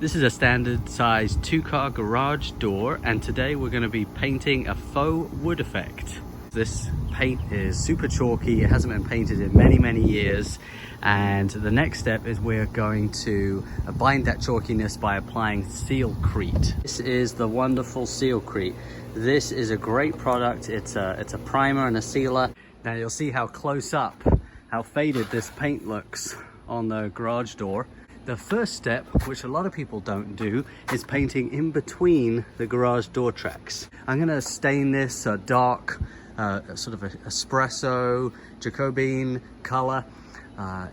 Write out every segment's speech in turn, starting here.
This is a standard size 2-car garage door, and today we're going to be painting a faux wood effect. This paint is super chalky, it hasn't been painted in many years, and the next step is we're going to bind that chalkiness by applying Sealcrete. This is the wonderful Sealcrete. This is a great product. It's a primer and a sealer. Now you'll see how close up, how faded this paint looks on the garage door. The first step, which a lot of people don't do, is painting in between the garage door tracks. I'm going to stain this a dark, sort of a espresso, Jacobin color.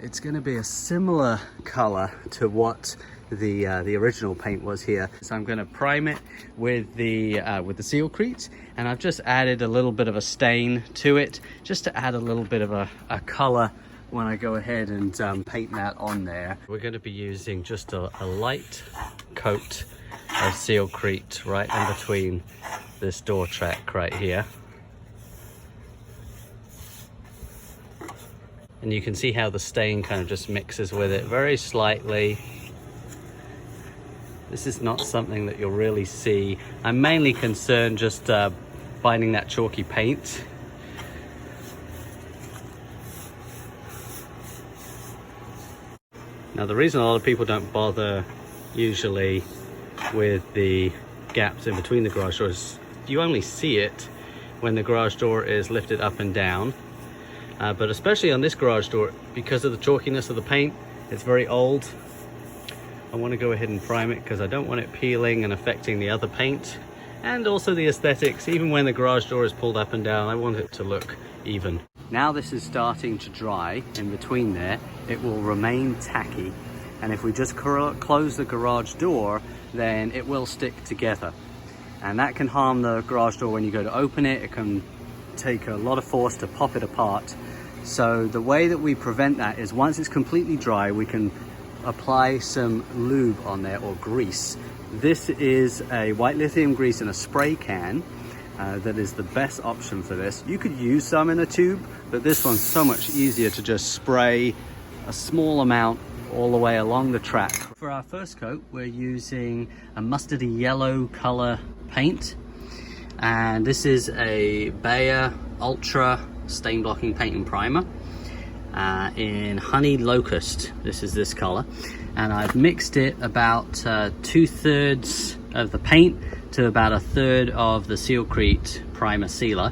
It's going to be a similar color to what the original paint was here. So I'm going to prime it with the Sealcrete, and I've just added a little bit of a stain to it, just to add a little bit of a color when I go ahead and paint that on there. We're going to be using just a light coat of Sealcrete right in between this door track right here. And you can see how the stain kind of just mixes with it very slightly. This is not something that you'll really see. I'm mainly concerned just finding that chalky paint. Now the reason a lot of people don't bother usually with the gaps in between the garage doors, you only see it when the garage door is lifted up and down. But especially on this garage door, because of the chalkiness of the paint, it's very old. I want to go ahead and prime it because I don't want it peeling and affecting the other paint. And also the aesthetics, even when the garage door is pulled up and down, I want it to look even. Now this is starting to dry in between there, it will remain tacky. And if we just close the garage door, then it will stick together. And that can harm the garage door when you go to open it. It can take a lot of force to pop it apart. So the way that we prevent that is once it's completely dry, we can apply some lube on there, or grease. This is a white lithium grease in a spray can. That is the best option for this. You could use some in a tube, but this one's so much easier to just spray a small amount all the way along the track. For our first coat, we're using a mustardy yellow color paint, and this is a Bayer Ultra stain blocking paint and primer in Honey Locust. This is this color, and I've mixed it about 2/3 of the paint to about 1/3 of the Sealcrete primer sealer.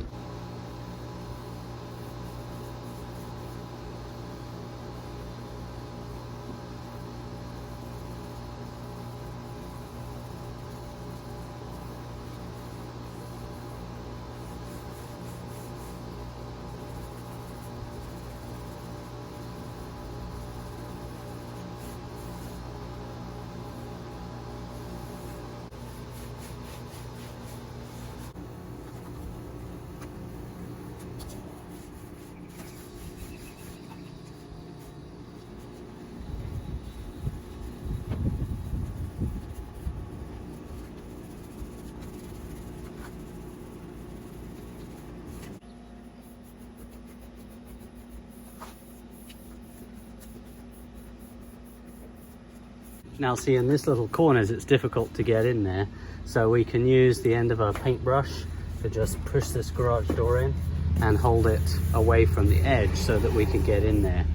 Now see, in this little corners it's difficult to get in there, so we can use the end of a paintbrush to just push this garage door in and hold it away from the edge so that we can get in there.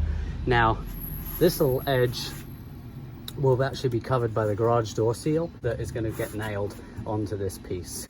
Now this little edge will actually be covered by the garage door seal that is going to get nailed onto this piece.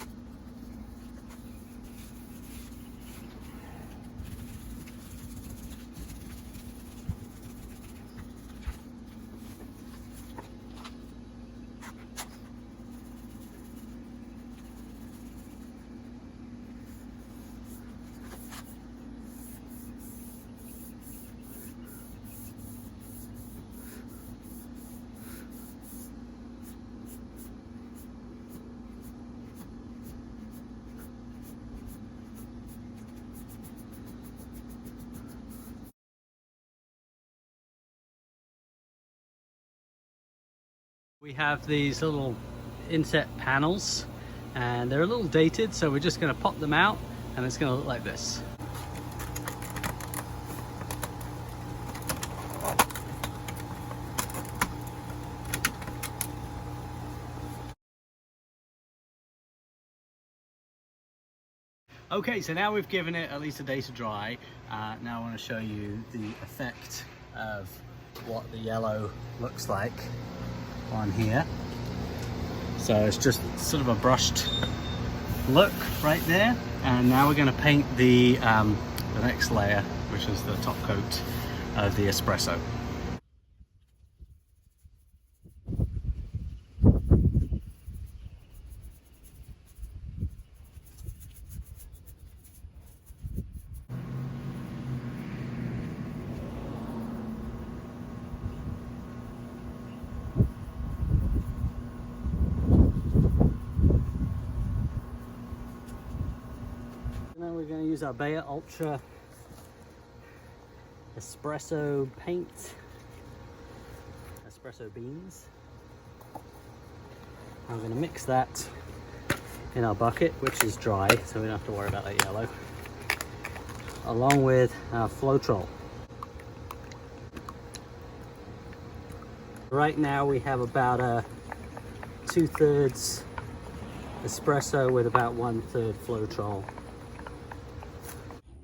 We have these little inset panels, and they're a little dated, so we're just going to pop them out and it's going to look like this. Okay, so now we've given it at least a day to dry. Now I want to show you the effect of what the yellow looks like on here. So it's just sort of a brushed look right there. And now we're going to paint the next layer, which is the top coat of the espresso. Now we're going to use our Bayer Ultra espresso paint, espresso beans. I'm going to mix that in our bucket, which is dry, so we don't have to worry about that yellow, along with our Floetrol. Right now we have about a 2/3 espresso with about 1/3 Floetrol.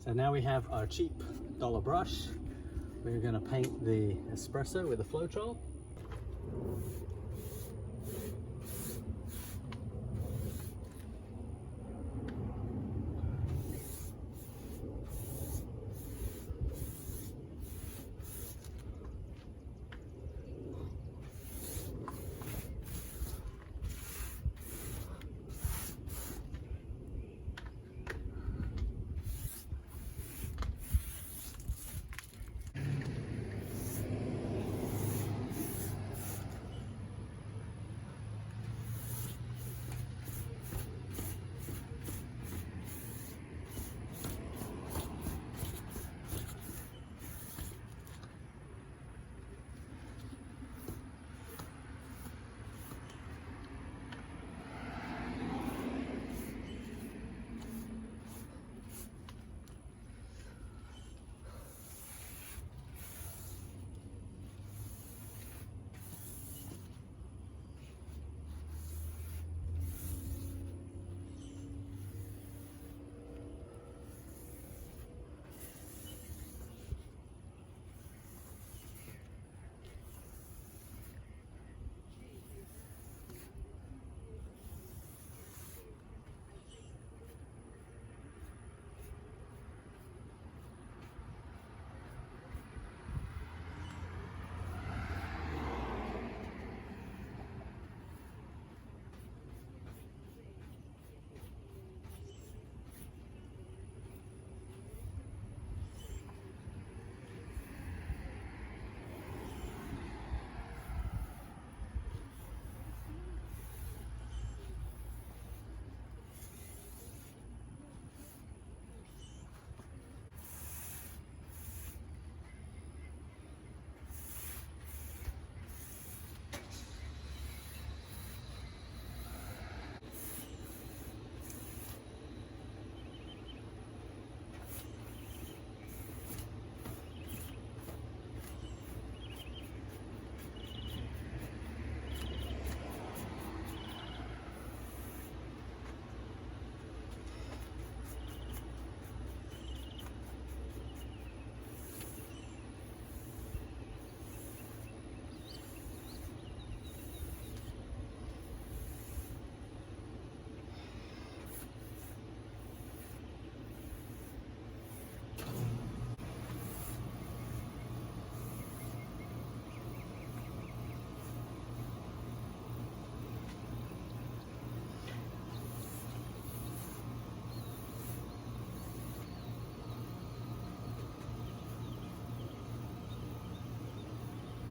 So now we have our cheap dollar brush. We're going to paint the espresso with the Floetrol.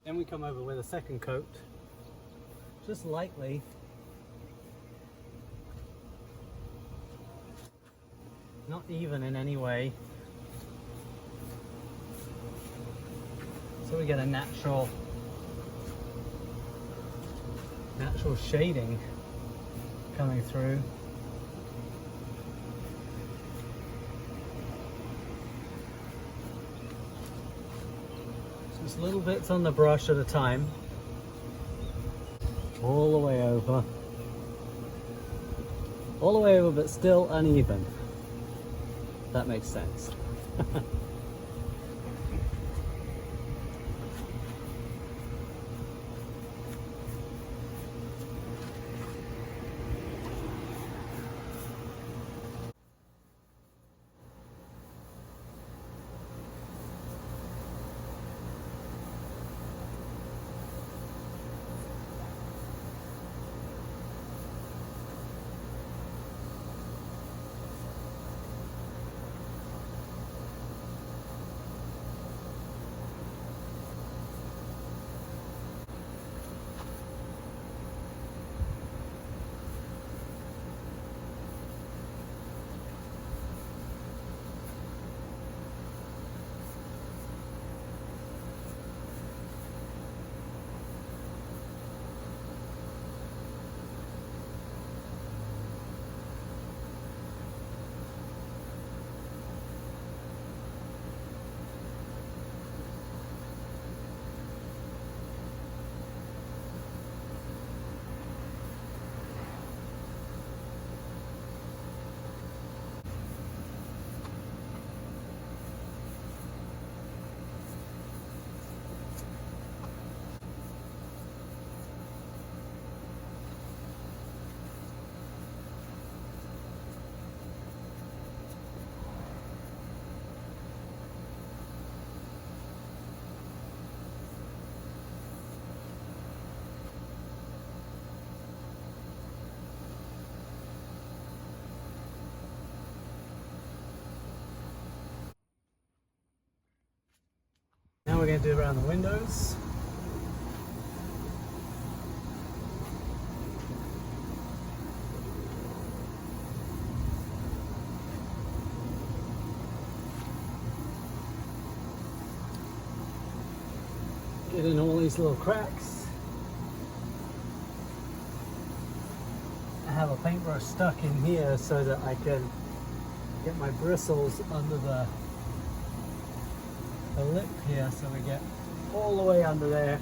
Then we come over with a second coat, just lightly. Not even in any way. So we get a natural shading coming through. Just little bits on the brush at a time, all the way over, but still uneven. that makes sense. Now we're going to do around the windows. Get in all these little cracks. I have a paintbrush stuck in here so that I can get my bristles under the lip here, so we get all the way under there.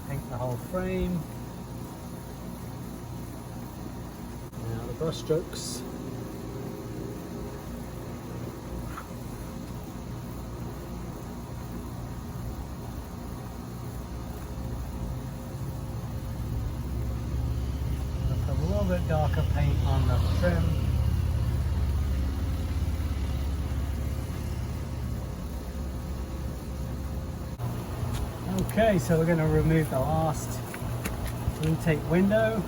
Paint the whole frame. Now the brush strokes. Bit darker paint on the trim. Okay, so we're going to remove the last intake window.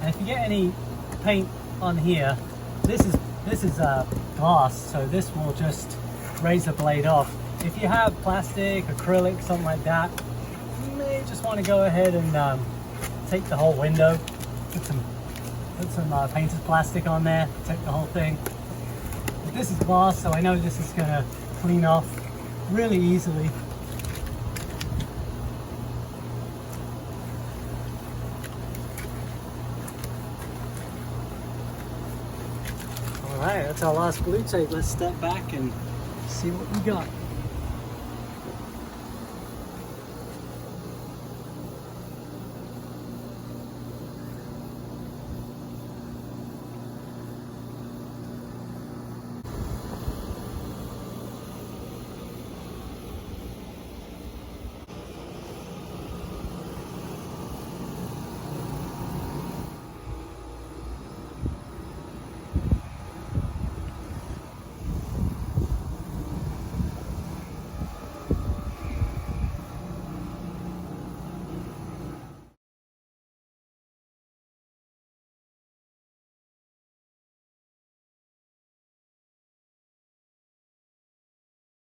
And if you get any paint on here, this is glass, so this will just raise the blade off. If you have plastic, acrylic, something like that, you may just want to go ahead and take the whole window, put some painted plastic on there, take the whole thing. But this is glass, so I know this is going to clean off really easily. Alright, that's our last glue tape. Let's step back and see what we got.